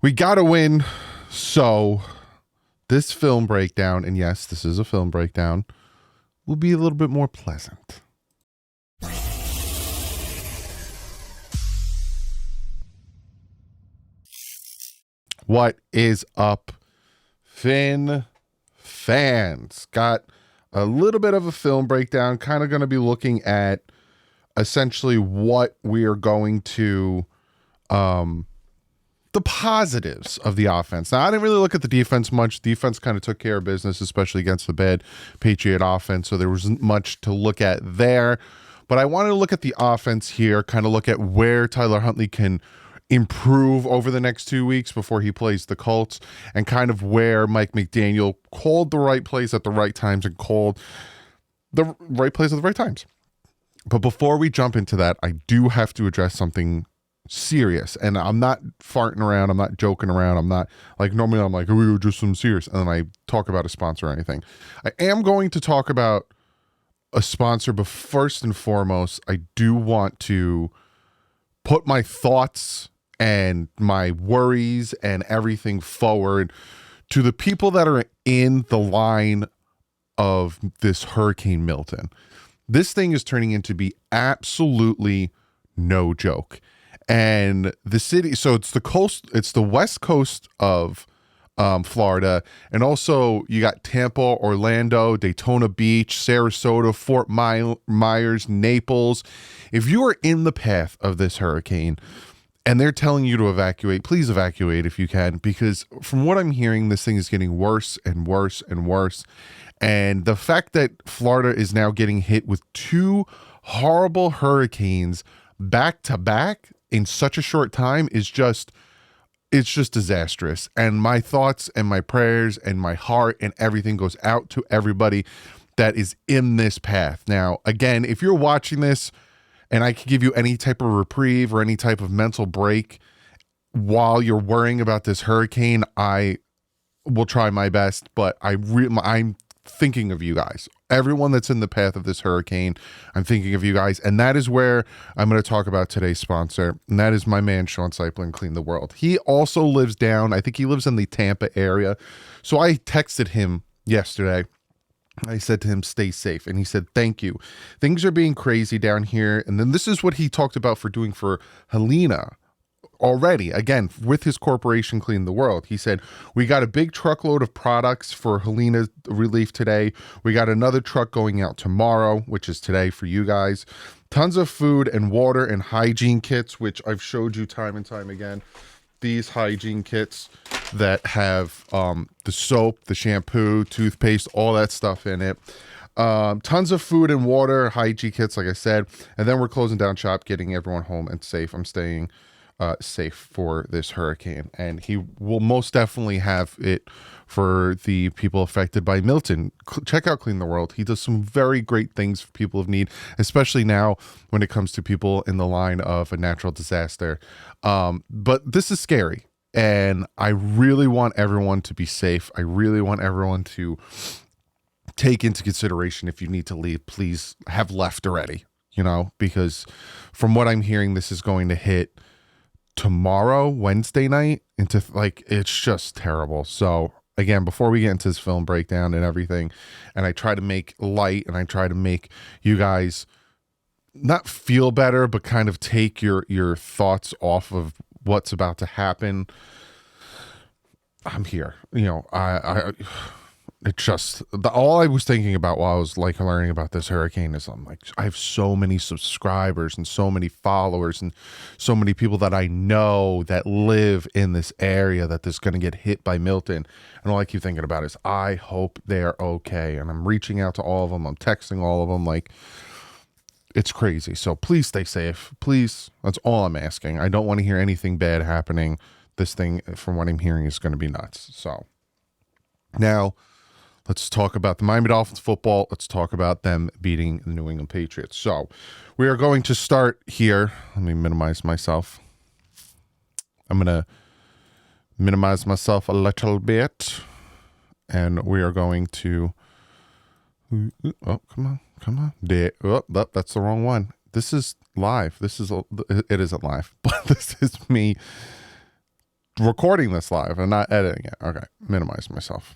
We got to win. So this film breakdown, and yes, this is a film breakdown, will be a little bit more pleasant. What is up, Finn fans? Got a little bit of a film breakdown, kind of going to be looking at essentially what we are going to the positives of the offense. Now, I didn't really look at the defense much. Defense kind of took care of business, especially against the bad Patriot offense, so there wasn't much to look at there. But I wanted to look at the offense here, kind of look at where Tyler Huntley can improve over the next 2 weeks before he plays the Colts, and kind of where Mike McDaniel called the right plays at the right times and called the right plays at the right times. But before we jump into that, I do have to address something serious, and I'm not farting around, I'm not joking around, I'm not like normally I'm like, oh, we were just some serious, and then I talk about a sponsor or anything. I am going to talk about a sponsor, but first and foremost, I do want to put my thoughts and my worries and everything forward to the people that are in the line of this Hurricane Milton. This thing is turning into be absolutely no joke. And the city, so it's the coast, it's the west coast of Florida, and also you got Tampa, Orlando, Daytona Beach, Sarasota, Fort Myers, Naples. If you are in the path of this hurricane and they're telling you to evacuate, please evacuate if you can, because from what I'm hearing, this thing is getting worse and worse and worse. And the fact that Florida is now getting hit with two horrible hurricanes back to back in such a short time is just, it's just disastrous. And my thoughts and my prayers and my heart and everything goes out to everybody that is in this path. Now, again, if you're watching this and I can give you any type of reprieve or any type of mental break while you're worrying about this hurricane, I will try my best, but I'm thinking of you guys. Everyone that's in the path of this hurricane, I'm thinking of you guys. And that is where I'm going to talk about today's sponsor. And that is my man, Sean Seiplin, Clean the World. He also lives down, I think he lives in the Tampa area. So I texted him yesterday. I said to him, stay safe. And he said, thank you. Things are being crazy down here. And then this is what he talked about for doing for Helena already, again, with his corporation Clean the World. He said, we got a big truckload of products for Helena relief today. We got another truck going out tomorrow, which is today for you guys. Tons of food and water and hygiene kits, which I've showed you time and time again. These hygiene kits that have the soap, the shampoo, toothpaste, all that stuff in it. Tons of food and water, hygiene kits, like I said. And then we're closing down shop, getting everyone home and safe. I'm staying safe for this hurricane, and he will most definitely have it for the people affected by Milton. Check out Clean the World. He does some very great things for people of need, especially now when it comes to people in the line of a natural disaster. But this is scary, and I really want everyone to be safe. I really want everyone to take into consideration, if you need to leave, please have left already, because from what I'm hearing, this is going to hit tomorrow, Wednesday night, into it's just terrible. So again, before we get into this film breakdown and everything, and I try to make light and I try to make you guys not feel better, but kind of take your thoughts off of what's about to happen, I'm here. It's just all I was thinking about while I was learning about this hurricane is I'm like, I have so many subscribers and so many followers and so many people that I know that live in this area that is going to get hit by Milton. And all I keep thinking about is I hope they're okay. And I'm reaching out to all of them. I'm texting all of them. It's crazy. So please stay safe. Please. That's all I'm asking. I don't want to hear anything bad happening. This thing, from what I'm hearing, is going to be nuts. So now, let's talk about the Miami Dolphins football. Let's talk about them beating the New England Patriots. So we are going to start here. Let me minimize myself. I'm going to minimize myself a little bit. And we are going to... Oh, come on. That's the wrong one. This is live. It isn't live, but this is me recording this live and not editing it. Okay, minimize myself.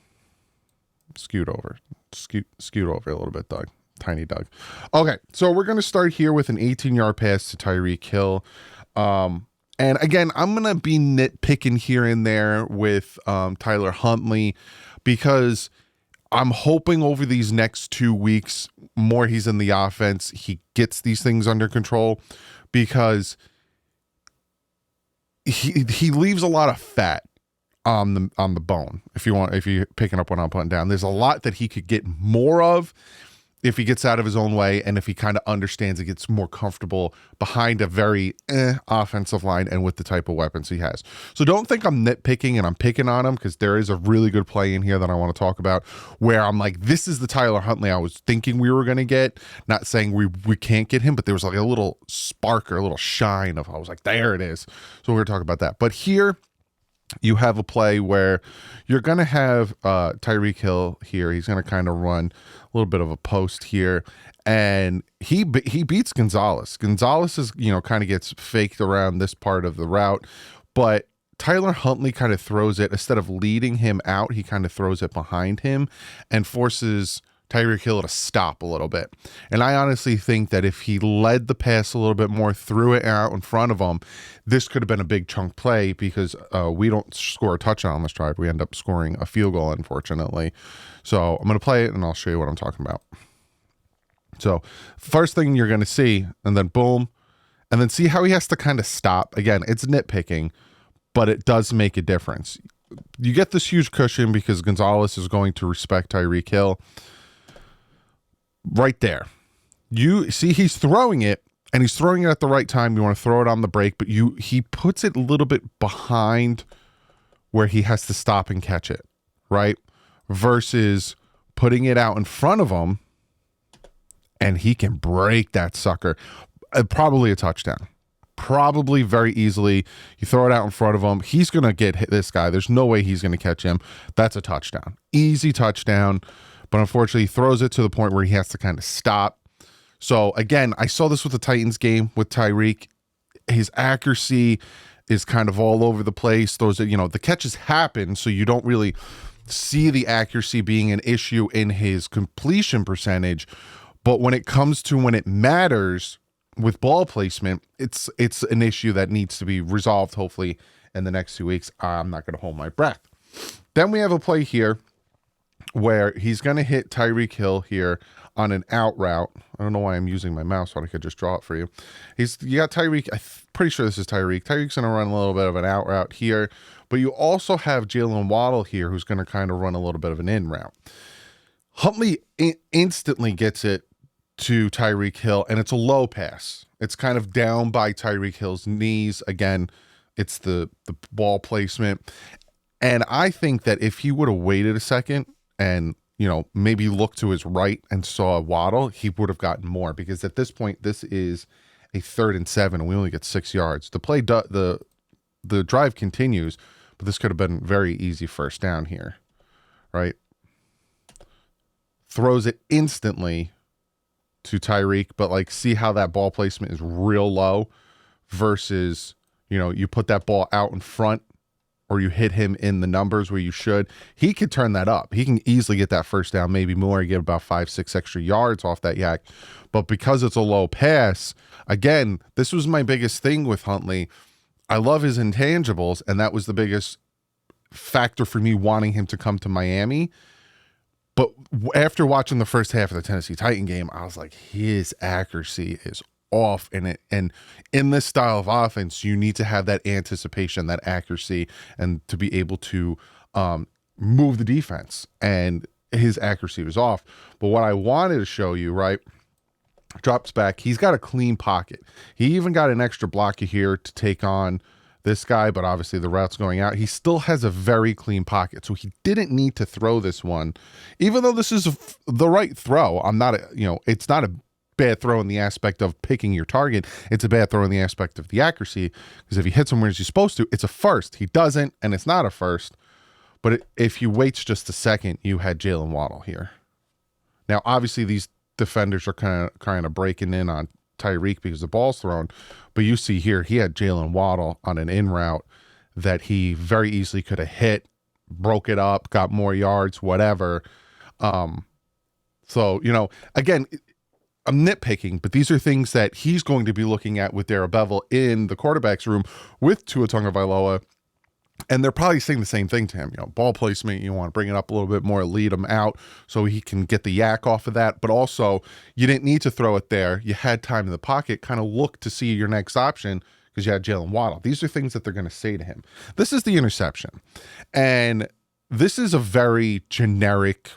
Scoot over a little bit, Doug. Tiny Doug. Okay, so we're going to start here with an 18-yard pass to Tyreek Hill. And again, I'm going to be nitpicking here and there with Tyler Huntley because I'm hoping over these next 2 weeks, more he's in the offense, he gets these things under control, because he leaves a lot of fat on the bone. If you're picking up what I'm putting down, there's a lot that he could get more of if he gets out of his own way, and if he kind of understands and gets more comfortable behind a very offensive line and with the type of weapons he has. So don't think I'm nitpicking and I'm picking on him, because there is a really good play in here that I want to talk about where I'm like, this is the Tyler Huntley I was thinking we were going to get. Not saying we can't get him, but there was like a little spark or a little shine of, I was like, there it is. So we're going to talk about that. But here you have a play where you're going to have Tyreek Hill here. He's going to kind of run a little bit of a post here, and he beats Gonzalez. Gonzalez is, kind of gets faked around this part of the route, but Tyler Huntley kind of throws it, instead of leading him out, he kind of throws it behind him and forces Tyreek Hill to stop a little bit. And I honestly think that if he led the pass a little bit more, threw it out in front of him, this could have been a big chunk play, because we don't score a touchdown on this drive. We end up scoring a field goal, unfortunately. So I'm going to play it and I'll show you what I'm talking about. So first thing you're going to see, and then boom, and then see how he has to kind of stop. Again, it's nitpicking, but it does make a difference. You get this huge cushion because Gonzalez is going to respect Tyreek Hill. Right there, you see he's throwing it, and he's throwing it at the right time. You want to throw it on the break, but he puts it a little bit behind where he has to stop and catch it, right? Versus putting it out in front of him, and he can break that sucker. Probably a touchdown. Probably very easily. You throw it out in front of him, he's going to get hit, this guy. There's no way he's going to catch him. That's a touchdown. Easy touchdown. But unfortunately, he throws it to the point where he has to kind of stop. So again, I saw this with the Titans game with Tyreek. His accuracy is kind of all over the place. Those are, the catches happen, so you don't really see the accuracy being an issue in his completion percentage. But when it comes to when it matters with ball placement, it's an issue that needs to be resolved, hopefully, in the next 2 weeks. I'm not going to hold my breath. Then we have a play here where he's going to hit Tyreek Hill here on an out route. I don't know why I'm using my mouse when I could just draw it for you. You got Tyreek. I'm pretty sure this is Tyreek. Tyreek's going to run a little bit of an out route here, but you also have Jaylen Waddle here, who's going to kind of run a little bit of an in route. Huntley instantly gets it to Tyreek Hill, and it's a low pass. It's kind of down by Tyreek Hill's knees. Again, it's the ball placement. And I think that if he would have waited a second and, maybe looked to his right and saw Waddle, he would have gotten more, because at this point, this is a 3rd and 7, and we only get 6 yards. The play, the drive continues, but this could have been very easy first down here, right? Throws it instantly to Tyreek, but see how that ball placement is real low versus, you put that ball out in front, or you hit him in the numbers where you should. He could turn that up. He can easily get that first down, maybe more, get about 5-6 extra yards off that yak. But because it's a low pass, again, this was my biggest thing with Huntley. I love his intangibles, and that was the biggest factor for me wanting him to come to Miami. But after watching the first half of the Tennessee Titan game, I was like, his accuracy is off in it. And in this style of offense, you need to have that anticipation, that accuracy, and to be able to move the defense. And his accuracy was off. But what I wanted to show you, right, drops back. He's got a clean pocket. He even got an extra blocker here to take on this guy, but obviously the route's going out. He still has a very clean pocket, so he didn't need to throw this one, even though this is the right throw. It's not a bad throw in the aspect of picking your target. It's a bad throw in the aspect of the accuracy, because if he hits him where he's supposed to, it's a first. He doesn't, and it's not a first. But if you wait just a second, you had Jaylen Waddle here. Now, obviously, these defenders are kind of breaking in on Tyreek because the ball's thrown, but you see here he had Jaylen Waddle on an in route that he very easily could have hit, broke it up, got more yards, whatever. So, again, I'm nitpicking, but these are things that he's going to be looking at with Darrell Bevell in the quarterback's room with Tua Tagovailoa. And they're probably saying the same thing to him. Ball placement, you want to bring it up a little bit more, lead him out so he can get the yak off of that. But also, you didn't need to throw it there. You had time in the pocket, kind of look to see your next option because you had Jaylen Waddle. These are things that they're going to say to him. This is the interception. And this is a very generic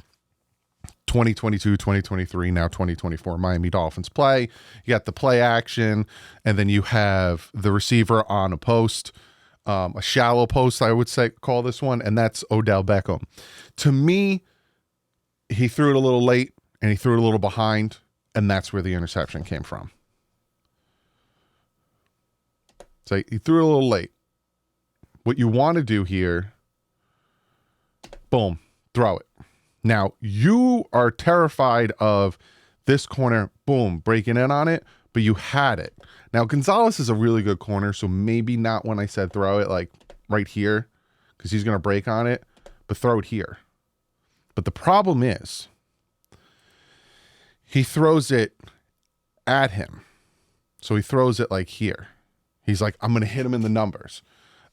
2022, 2023, now 2024 Miami Dolphins play. You got the play action, and then you have the receiver on a post. A shallow post, I would say, call this one, and that's Odell Beckham. To me, he threw it a little late, and he threw it a little behind, and that's where the interception came from. So he threw it a little late. What you want to do here, boom, throw it. Now, you are terrified of this corner, boom, breaking in on it, but you had it. Now, Gonzalez is a really good corner, so maybe not when I said throw it, like right here, because he's going to break on it, but throw it here. But the problem is, he throws it at him. So he throws it like here. He's like, I'm going to hit him in the numbers,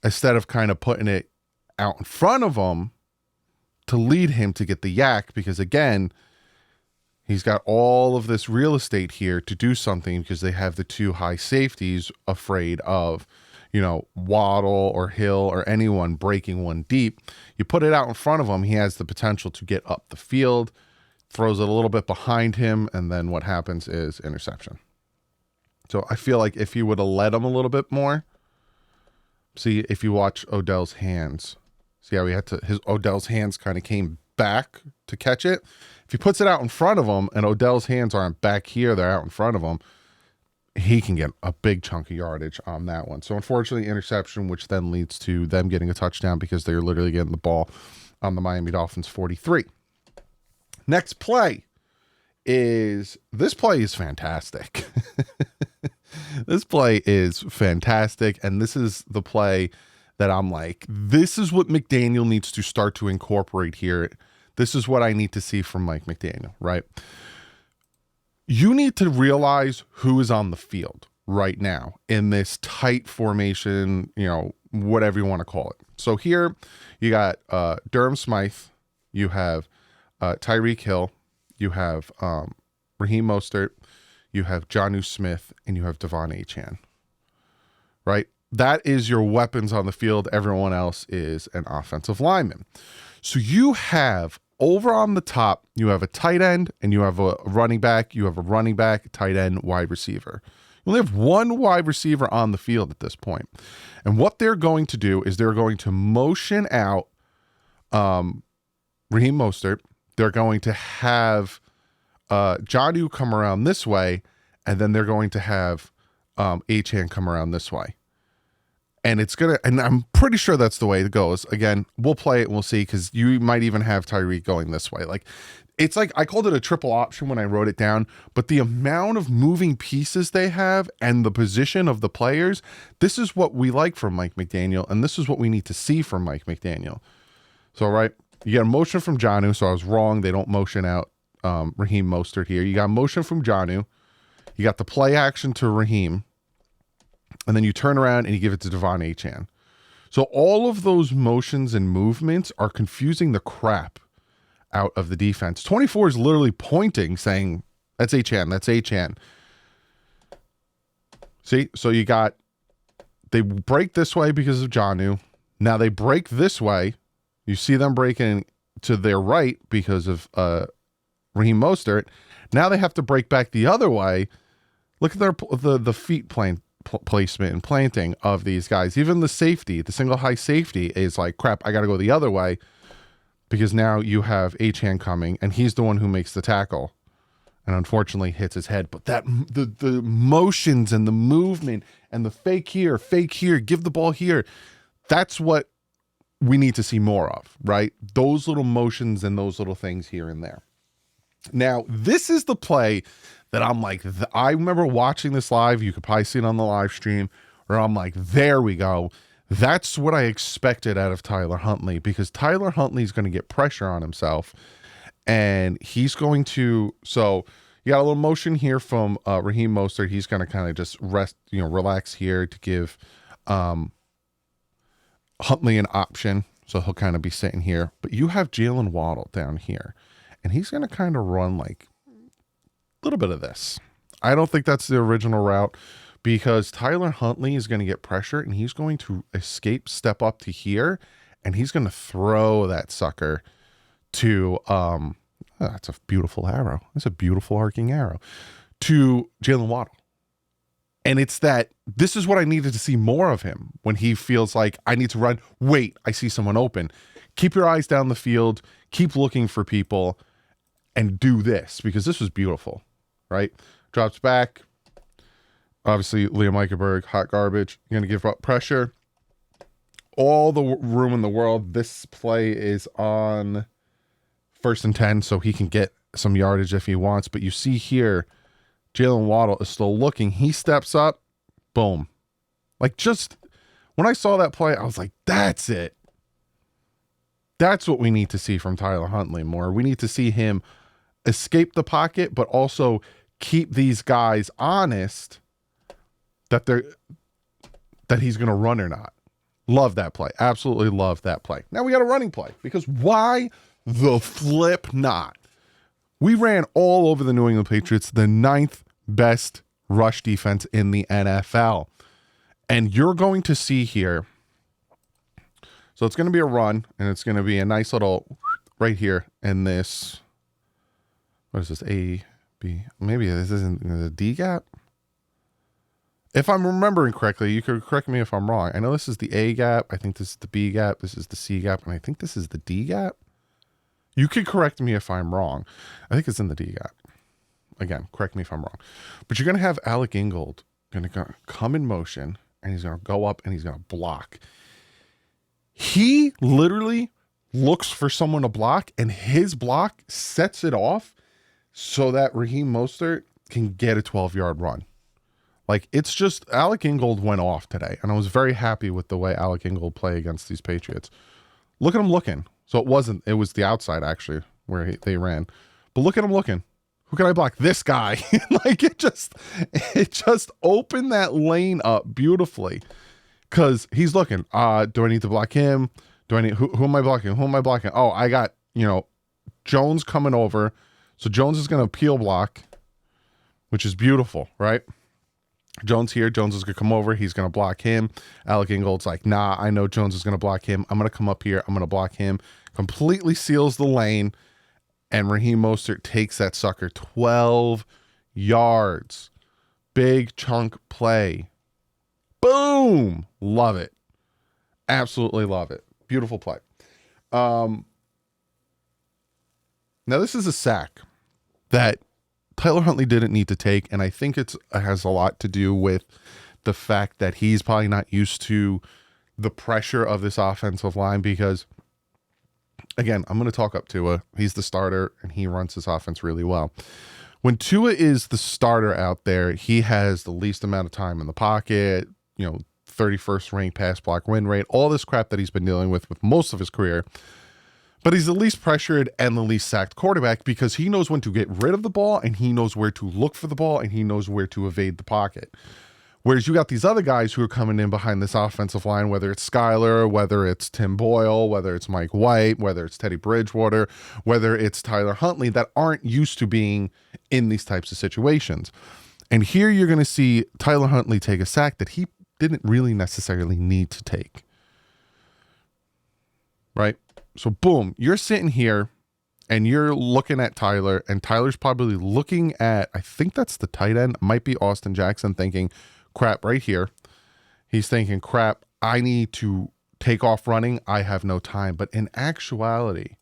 instead of kind of putting it out in front of him to lead him to get the yak, because again, he's got all of this real estate here to do something because they have the two high safeties afraid of, Waddle or Hill or anyone breaking one deep. You put it out in front of him, he has the potential to get up the field, throws it a little bit behind him, and then what happens is interception. So I feel like if you would have let him a little bit more, see, if you watch Odell's hands, see how Odell's hands kind of came back to catch it. If he puts it out in front of him and Odell's hands aren't back here, they're out in front of him, he can get a big chunk of yardage on that one. So unfortunately, interception, which then leads to them getting a touchdown because they're literally getting the ball on the Miami Dolphins 43. Next play is fantastic. This play is fantastic. And this is the play that I'm like, this is what McDaniel needs to start to incorporate here. This is what I need to see from Mike McDaniel, right? You need to realize who is on the field right now in this tight formation, whatever you want to call it. So here you got Durham Smythe, you have Tyreek Hill, you have Raheem Mostert, you have Jonnu Smith, and you have Devon Achane, right? That is your weapons on the field. Everyone else is an offensive lineman. So you have over on the top, you have a tight end and you have a running back. You have a running back, tight end, wide receiver. You only have one wide receiver on the field at this point. And what they're going to do is they're going to motion out Raheem Mostert. They're going to have Jonnu come around this way, and then they're going to have Achane come around this way. And and I'm pretty sure that's the way it goes. Again, we'll play it and we'll see, because you might even have Tyreek going this way. It's like, I called it a triple option when I wrote it down, but the amount of moving pieces they have and the position of the players, this is what we like from Mike McDaniel, and this is what we need to see from Mike McDaniel. So, right, you got a motion from Jonnu, so I was wrong. They don't motion out Raheem Mostert here. You got motion from Jonnu. You got the play action to Raheem. And then you turn around and you give it to Devon Achane. So all of those motions and movements are confusing the crap out of the defense. 24 is literally pointing, saying, that's Achane, that's Achane. See, so they break this way because of Jonnu. Now they break this way. You see them breaking to their right because of Raheem Mostert. Now they have to break back the other way. Look at the feet placement and planting of these guys. Even the safety, the single high safety, is like, crap, I got to go the other way, because now you have Achane coming and he's the one who makes the tackle and unfortunately hits his head. But that the motions and the movement and the fake here, give the ball here, that's what we need to see more of, right? Those little motions and those little things here and there. Now, this is the play that I'm like, I remember watching this live. You could probably see it on the live stream, where I'm like, there we go. That's what I expected out of Tyler Huntley, because Tyler Huntley is going to get pressure on himself, and he's going to, so you got a little motion here from Raheem Mostert. He's going to kind of just rest, relax here to give Huntley an option. So he'll kind of be sitting here. But you have Jaylen Waddle down here, and he's going to kind of run like a little bit of this. I don't think that's the original route, because Tyler Huntley is going to get pressure, and he's going to escape, step up to here, and he's going to throw that sucker to that's a beautiful arrow. That's a beautiful arcing arrow to Jaylen Waddle. And it's that this is what I needed to see more of him, when he feels like I need to run. Wait, I see someone open. Keep your eyes down the field. Keep looking for people and do this, because this was beautiful, right? Drops back. Obviously, Liam Eichenberg, hot garbage. You're going to give up pressure. All the room in the world. This play is on 1st and 10, so he can get some yardage if he wants. But you see here, Jaylen Waddle is still looking. He steps up. Boom. Like, just when I saw that play, I was like, that's it. That's what we need to see from Tyler Huntley more. We need to see him escape the pocket, but also keep these guys honest that he's going to run or not. Love that play. Absolutely love that play. Now we got a running play, because why the flip not? We ran all over the New England Patriots, the 9th best rush defense in the NFL. And you're going to see here, so it's going to be a run, and it's going to be a nice little right here in this, what is this, A, B, maybe this isn't the D gap? If I'm remembering correctly, you could correct me if I'm wrong. I know this is the A gap. I think this is the B gap. This is the C gap. And I think this is the D gap. You could correct me if I'm wrong. I think it's in the D gap. Again, correct me if I'm wrong. But you're going to have Alec Ingold going to come in motion, and he's going to go up and he's going to block. He literally looks for someone to block, and his block sets it off so that Raheem Mostert can get a 12-yard run. Like, it's just, Alec Ingold went off today, and I was very happy with the way Alec Ingold played against these Patriots. Look at him looking. So it was the outside, actually, where they ran. But look at him looking. Who can I block? This guy. Like, it just opened that lane up beautifully, because he's looking. Do I need to block him? Who am I blocking? Who am I blocking? Oh, I got, Jones coming over. So Jones is going to peel block, which is beautiful, right? Jones here. Jones is going to come over. He's going to block him. Alec Ingold's like, nah, I know Jones is going to block him. I'm going to come up here. I'm going to block him. Completely seals the lane. And Raheem Mostert takes that sucker 12 yards. Big chunk play. Boom. Love it. Absolutely love it. Beautiful play. Now, this is a sack that Tyler Huntley didn't need to take, and I think it has a lot to do with the fact that he's probably not used to the pressure of this offensive line, because, again, I'm going to talk up Tua. He's the starter, and he runs his offense really well. When Tua is the starter out there, he has the least amount of time in the pocket, 31st ranked pass block win rate, all this crap that he's been dealing with most of his career. But he's the least pressured and the least sacked quarterback, because he knows when to get rid of the ball, and he knows where to look for the ball, and he knows where to evade the pocket. Whereas you got these other guys who are coming in behind this offensive line, whether it's Skyler, whether it's Tim Boyle, whether it's Mike White, whether it's Teddy Bridgewater, whether it's Tyler Huntley, that aren't used to being in these types of situations. And here you're going to see Tyler Huntley take a sack that he didn't really necessarily need to take. Right? So boom, you're sitting here and you're looking at Tyler, and Tyler's probably looking at, I think that's the tight end, might be Austin Jackson, thinking, crap, right here. He's thinking, crap, I need to take off running. I have no time. But in actuality,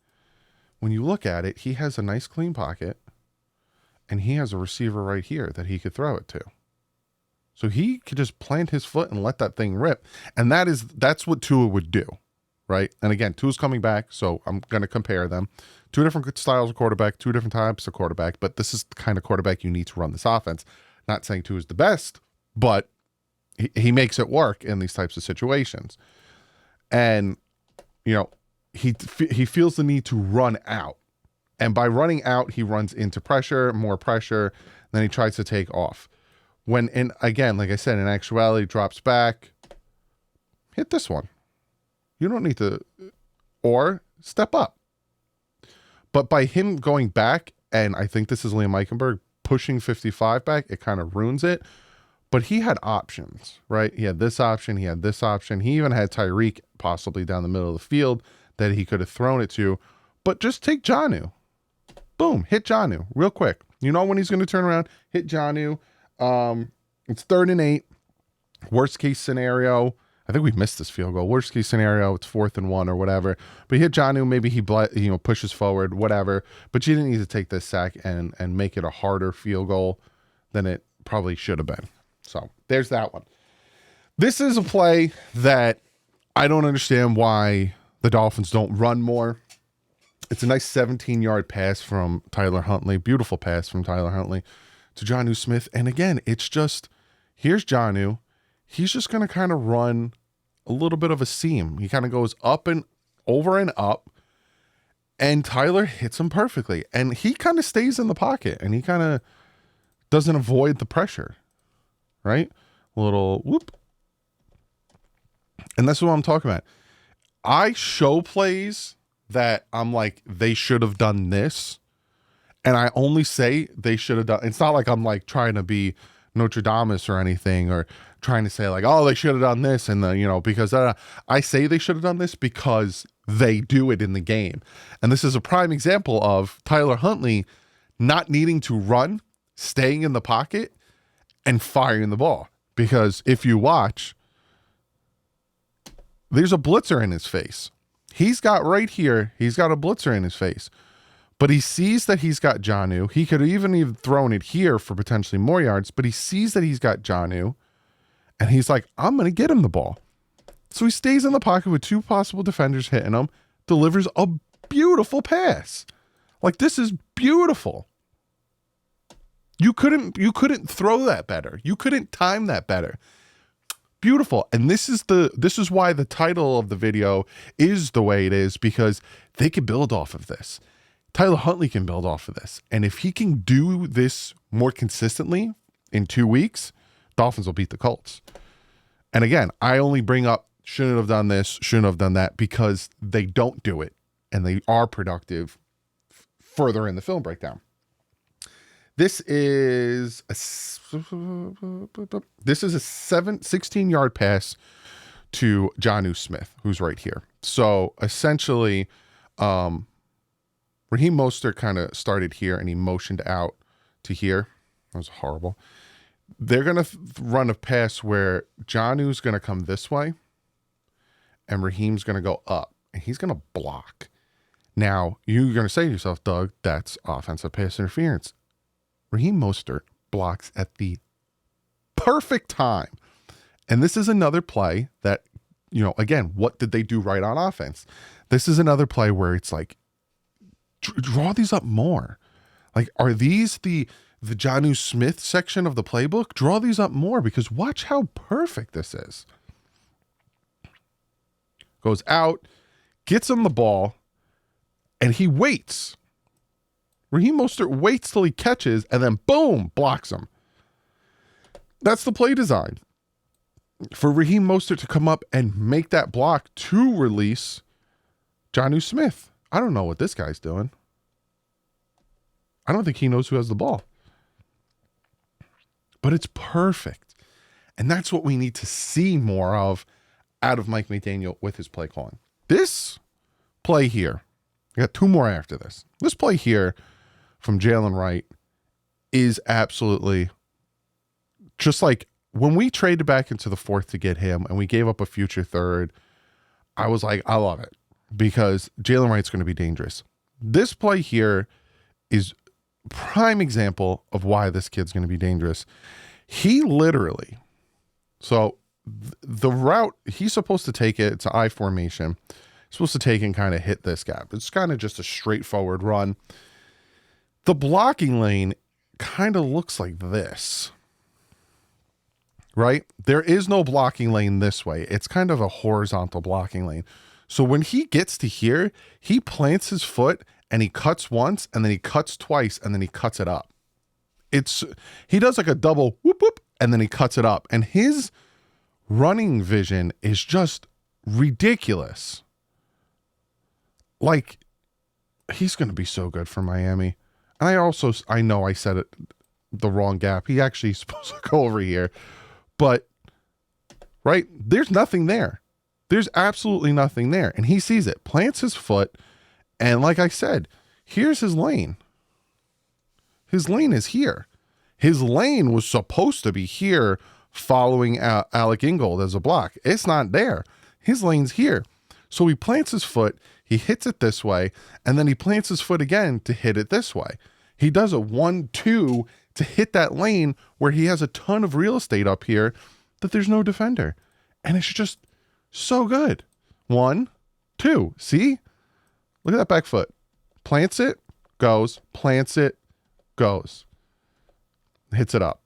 when you look at it, he has a nice clean pocket, and he has a receiver right here that he could throw it to. So he could just plant his foot and let that thing rip. And that's what Tua would do. Right. And again, Tua's coming back, so I'm going to compare them. Two different styles of quarterback, two different types of quarterback, but this is the kind of quarterback you need to run this offense. Not saying Tua is the best, but he makes it work in these types of situations. And, you know, he feels the need to run out. And by running out, he runs into pressure, more pressure, then he tries to take off. When, again, like I said, in actuality, drops back, hit this one. You don't need to, or step up. But by him going back, and I think this is Liam Eichenberg, pushing 55 back, it kind of ruins it. But he had options, right? He had this option. He had this option. He even had Tyreek possibly down the middle of the field that he could have thrown it to. But just take Jonnu. Boom, hit Jonnu real quick. You know when he's going to turn around, hit Jonnu. It's 3rd and 8. Worst case scenario, I think we missed this field goal. Worst case scenario, it's 4th and 1 or whatever. But hit Jonnu, maybe he pushes forward, whatever. But you didn't need to take this sack and make it a harder field goal than it probably should have been. So there's that one. This is a play that I don't understand why the Dolphins don't run more. It's a nice 17-yard pass from Tyler Huntley. Beautiful pass from Tyler Huntley to Jonnu Smith. And again, it's just, here's Jonnu. He's just going to kind of run a little bit of a seam. He kind of goes up and over and up. And Tyler hits him perfectly. And he kind of stays in the pocket. And he kind of doesn't avoid the pressure. Right? A little whoop. And that's what I'm talking about. I show plays that I'm like, they should have done this. And I only say they should have done. It's not like I'm like trying to be Notre Dame or anything, or trying to say like, oh, they should have done this. And because I say they should have done this because they do it in the game. And this is a prime example of Tyler Huntley not needing to run, staying in the pocket, and firing the ball. Because if you watch, there's a blitzer in his face. He's got right here, he's got a blitzer in his face. But he sees that he's got Jonnu. He could even thrown it here for potentially more yards, but he sees that he's got Jonnu, and he's like, I'm going to get him the ball. So he stays in the pocket with 2 possible defenders hitting him, delivers a beautiful pass. Like, this is beautiful. You couldn't throw that better. You couldn't time that better. Beautiful. And this is why the title of the video is the way it is, because they could build off of this. Tyler Huntley can build off of this. And if he can do this more consistently in 2 weeks, Dolphins will beat the Colts. And again, I only bring up shouldn't have done this, shouldn't have done that, because they don't do it and they are productive further in the film breakdown. This is a 16-yard pass to Jonnu Smith, who's right here. So essentially, Raheem Mostert kind of started here and he motioned out to here. That was horrible. They're going to run a pass where Jonnu's going to come this way and Raheem's going to go up and he's going to block. Now, you're going to say to yourself, Doug, that's offensive pass interference. Raheem Mostert blocks at the perfect time. And this is another play that, again, what did they do right on offense? This is another play where it's like, draw these up more. Like, are these the Jonnu Smith section of the playbook? Draw these up more, because watch how perfect this is. Goes out, gets him the ball, and he waits. Raheem Mostert waits till he catches, and then boom, blocks him. That's the play design. For Raheem Mostert to come up and make that block to release Jonnu Smith. I don't know what this guy's doing. I don't think he knows who has the ball. But it's perfect. And that's what we need to see more of out of Mike McDaniel with his play calling. This play here, I got 2 more after this. This play here from Jaylen Wright is absolutely just like when we traded back into the 4th to get him and we gave up a future 3rd, I was like, I love it, because Jaylen Wright's going to be dangerous. This play here is prime example of why this kid's going to be dangerous. He literally, so the route he's supposed to take it's an I formation. He's supposed to take and kind of hit this gap. It's kind of just a straightforward run. The blocking lane kind of looks like this. right? There is no blocking lane this way. It's kind of a horizontal blocking lane. So when he gets to here, he plants his foot and he cuts once and then he cuts twice and then he cuts it up. He does like a double whoop whoop and then he cuts it up. And his running vision is just ridiculous. Like, he's going to be so good for Miami. And I know I said it the wrong gap. He actually is supposed to go over here. But, right, there's nothing there. There's absolutely nothing there. And he sees it, plants his foot, and like I said, here's his lane. His lane is here. His lane was supposed to be here following Alec Ingold as a block. It's not there. His lane's here. So he plants his foot, he hits it this way, and then he plants his foot again to hit it this way. He does a 1-2 to hit that lane where he has a ton of real estate up here that there's no defender. And it's just so good. 1, 2. See? Look at that back foot. Plants it, goes. Plants it, goes. Hits it up.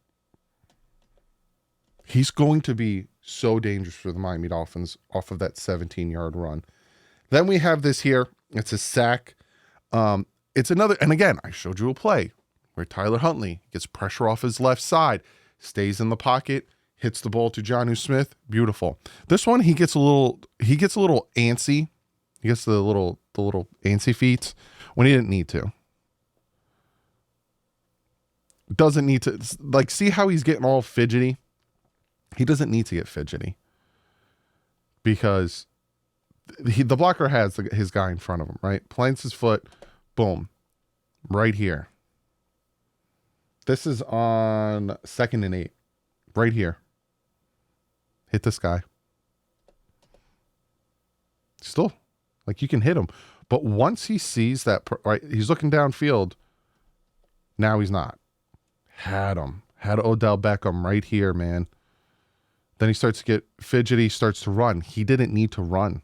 He's going to be so dangerous for the Miami Dolphins off of that 17-yard run. Then we have this here. It's a sack. It's another, and again, I showed you a play where Tyler Huntley gets pressure off his left side, stays in the pocket, hits the ball to Jonnu Smith. Beautiful. This one, he gets a little antsy. He gets the little antsy feet when he didn't need to. Doesn't need to, like, see how he's getting all fidgety? He doesn't need to get fidgety because the blocker has his guy in front of him, right? Plants his foot, boom, right here. This is on 2nd and 8, right here. Hit this guy. Still, like, you can hit him. But once he sees that, right, he's looking downfield. Now he's not. Had him. Had Odell Beckham right here, man. Then he starts to get fidgety, starts to run. He didn't need to run.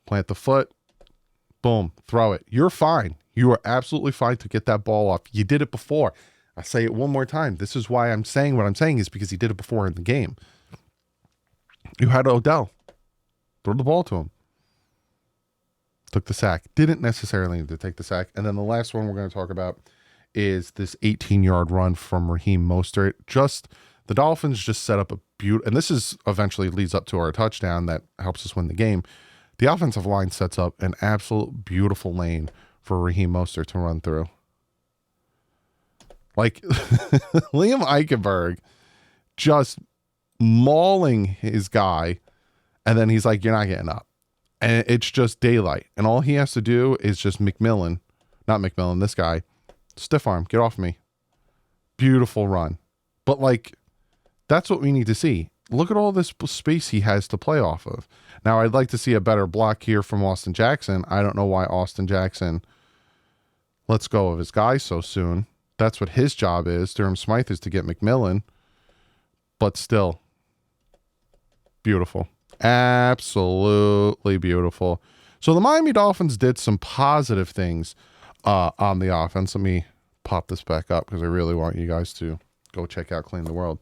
Plant the foot. Boom. Throw it. You're fine. You are absolutely fine to get that ball off. You did it before. I say it one more time. This is why I'm saying what I'm saying is because he did it before in the game. You had Odell. Throw the ball to him. Took the sack. Didn't necessarily need to take the sack. And then the last one we're going to talk about is this 18-yard run from Raheem Mostert. The Dolphins just set up a beautiful, and this is eventually leads up to our touchdown that helps us win the game. The offensive line sets up an absolute beautiful lane for Raheem Mostert to run through. Like, Liam Eichenberg just mauling his guy, and then he's like, you're not getting up. And it's just daylight. And all he has to do is just this guy, stiff arm, get off me. Beautiful run. But, like, that's what we need to see. Look at all this space he has to play off of. Now, I'd like to see a better block here from Austin Jackson. I don't know why Austin Jackson lets go of his guy so soon. That's what his job is. Durham Smythe is to get McMillan. But still, beautiful. Absolutely beautiful. So the Miami Dolphins did some positive things on the offense. Let me pop this back up because I really want you guys to go check out Clean the World.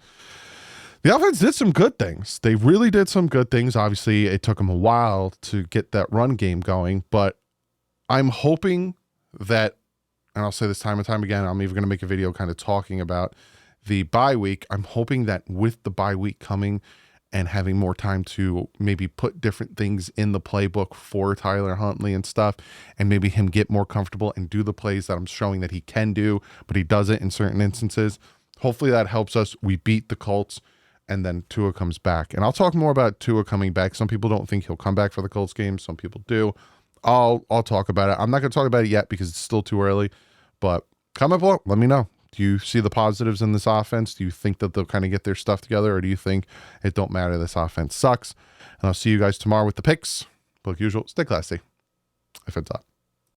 The offense did some good things. They really did some good things. Obviously, it took them a while to get that run game going, but I'm hoping that, and I'll say this time and time again, I'm even going to make a video kind of talking about the bye week. I'm hoping that with the bye week coming and having more time to maybe put different things in the playbook for Tyler Huntley and stuff, and maybe him get more comfortable and do the plays that I'm showing that he can do, but he doesn't in certain instances. Hopefully that helps us. We beat the Colts, and then Tua comes back. And I'll talk more about Tua coming back. Some people don't think he'll come back for the Colts game. Some people do. I'll talk about it. I'm not going to talk about it yet because it's still too early. But comment below. Let me know. Do you see the positives in this offense? Do you think that they'll kind of get their stuff together? Or do you think it don't matter? This offense sucks. And I'll see you guys tomorrow with the picks. But like usual, stay classy. If it's up.